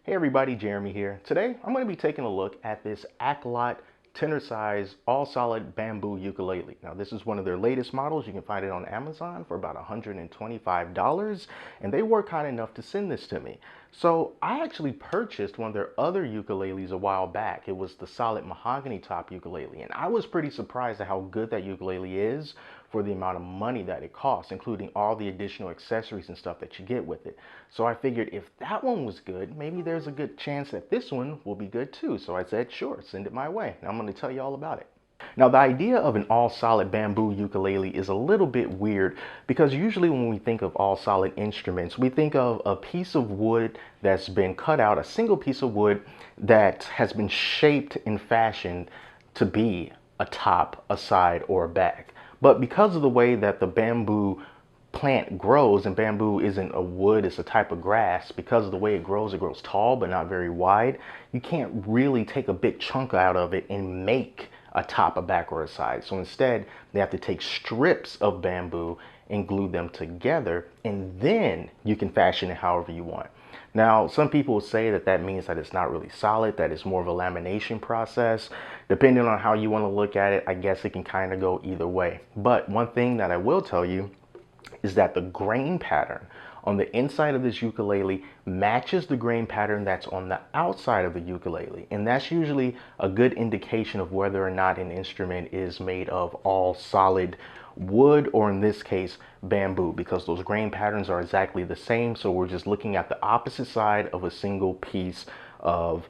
Hey everybody, Jeremy here. Today I'm going to be taking a look at this Aklot tenor size all solid bamboo ukulele. Now this is one of their latest models. You can find it on Amazon for about $125 and they were kind enough to send this to me. So I actually purchased one of their other ukuleles a while back. It was the solid mahogany top ukulele and I was pretty surprised at how good that ukulele is for the amount of money that it costs, including all the additional accessories and stuff that you get with it. So I figured if that one was good, maybe there's a good chance that this one will be good too. So I said, sure, send it my way. Now I'm going to tell you all about it. Now the idea of an all solid bamboo ukulele is a little bit weird because usually when we think of all solid instruments, we think of a piece of wood that's been cut out, a single piece of wood that has been shaped and fashioned to be a top, a side, or a back. But because of the way that the bamboo plant grows, and bamboo isn't a wood, it's a type of grass, because of the way it grows tall but not very wide, you can't really take a big chunk out of it and make a top, a back, or a side. So instead, they have to take strips of bamboo and glue them together, and then you can fashion it however you want. Now, some people will say that that means that it's not really solid, that it's more of a lamination process. Depending on how you want to look at it, I guess it can kind of go either way. But one thing that I will tell you is that the grain pattern on the inside of this ukulele matches the grain pattern that's on the outside of the ukulele. And that's usually a good indication of whether or not an instrument is made of all solid wood, or in this case bamboo, because those grain patterns are exactly the same. So we're just looking at the opposite side of a single piece of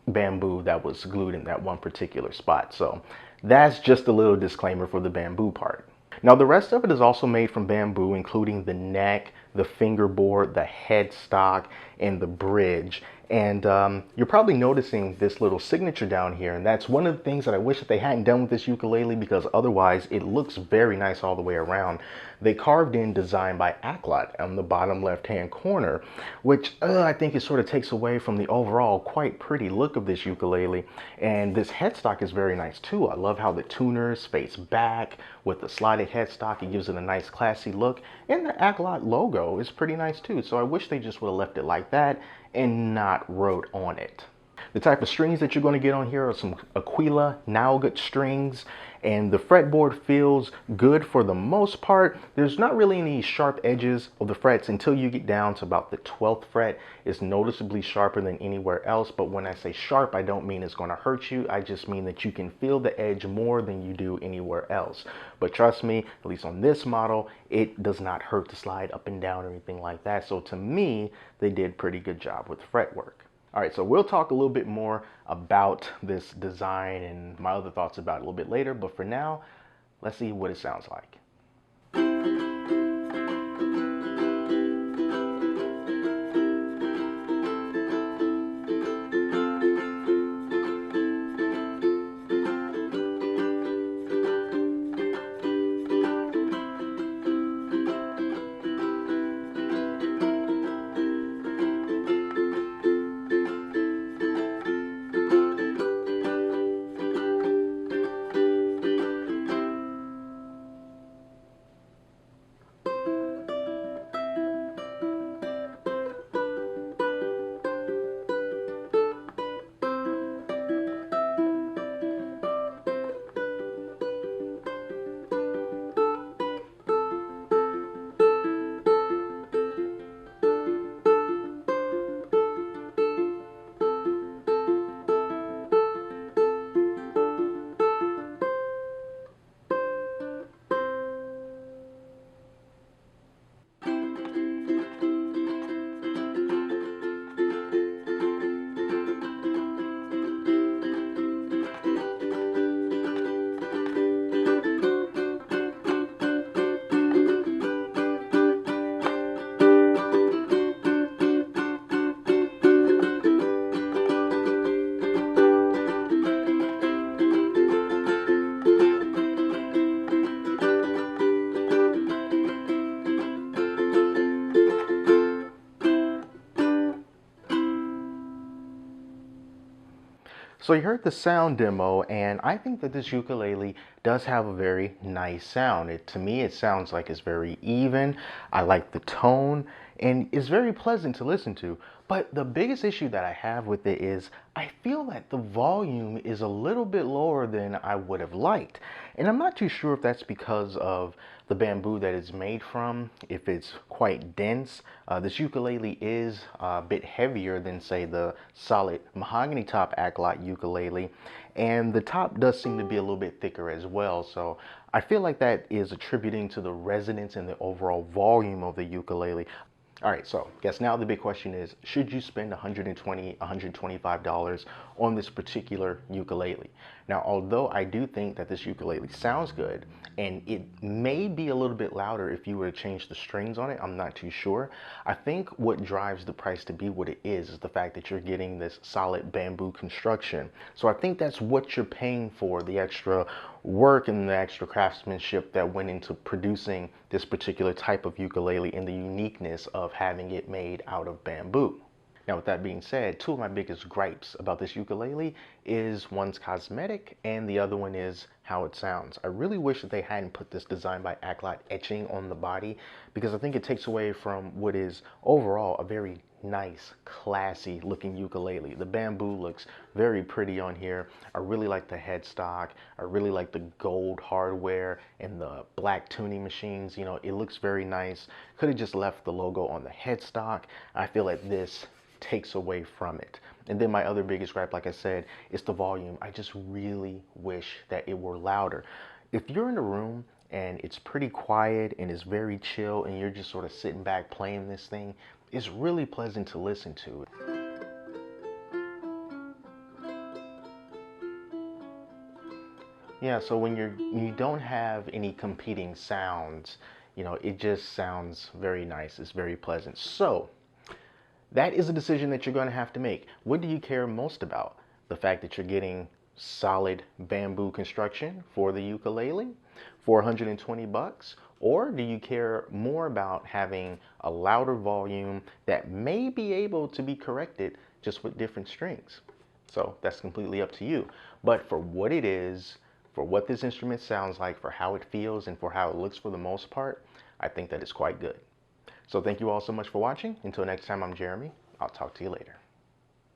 bamboo that was glued in that one particular spot. So that's just a little disclaimer for the bamboo part. Now the rest of it is also made from bamboo, including the neck, the fingerboard, the headstock, and the bridge. And you're probably noticing this little signature down here, and that's one of the things that I wish that they hadn't done with this ukulele, because otherwise it looks very nice all the way around. They carved in "Designed by Aklot" on the bottom left hand corner, which I think it sort of takes away from the overall quite pretty look of this ukulele. And this headstock is very nice too. I love how the tuners face back with the slided headstock. It gives it a nice classy look, and the Aklot logo is pretty nice too. So I wish they just would have left it like that and not wrote on it. The type of strings that you're going to get on here are some Ukulele Naugut strings, and the fretboard feels good for the most part. There's not really any sharp edges of the frets until you get down to about the 12th fret. It's noticeably sharper than anywhere else, but when I say sharp, I don't mean it's going to hurt you. I just mean that you can feel the edge more than you do anywhere else. But trust me, at least on this model, it does not hurt to slide up and down or anything like that. So to me, they did a pretty good job with the fretwork. All right, so we'll talk a little bit more about this design and my other thoughts about it a little bit later, but for now, let's see what it sounds like. So you heard the sound demo, and I think that this ukulele does have a very nice sound. To me, it sounds like it's very even. I like the tone, and it's very pleasant to listen to. But the biggest issue that I have with it is I feel that the volume is a little bit lower than I would have liked. And I'm not too sure if that's because of the bamboo that it's made from, if it's quite dense. This ukulele is a bit heavier than, say, the solid mahogany top Aklot ukulele, and the top does seem to be a little bit thicker as well. So I feel like that is attributing to the resonance and the overall volume of the ukulele. All right, so I guess now the big question is, should you spend $120, $125 on this particular ukulele? Now, although I do think that this ukulele sounds good, and it may be a little bit louder if you were to change the strings on it, I'm not too sure. I think what drives the price to be what it is the fact that you're getting this solid bamboo construction. So I think that's what you're paying for, the extra work and the extra craftsmanship that went into producing this particular type of ukulele and the uniqueness of having it made out of bamboo. Now, with that being said, two of my biggest gripes about this ukulele is one's cosmetic and the other one is how it sounds. I really wish that they hadn't put this design by Aklot etching on the body, because I think it takes away from what is overall a very nice, classy looking ukulele. The bamboo looks very pretty on here. I really like the headstock. I really like the gold hardware and the black tuning machines. You know, it looks very nice. Could have just left the logo on the headstock. I feel like this takes away from it. And then my other biggest gripe, like I said, is the volume. I just really wish that it were louder. If you're in a room and it's pretty quiet and it's very chill and you're just sort of sitting back playing this thing, it's really pleasant to listen to. Yeah, so when you don't have any competing sounds, you know, it just sounds very nice. It's very pleasant. So that is a decision that you're going to have to make. What do you care most about? The fact that you're getting solid bamboo construction for the ukulele for 120 bucks? Or do you care more about having a louder volume that may be able to be corrected just with different strings? So that's completely up to you. But for what it is, for what this instrument sounds like, for how it feels, and for how it looks for the most part, I think that it's quite good. So thank you all so much for watching. Until next time, I'm Jeremy. I'll talk to you later.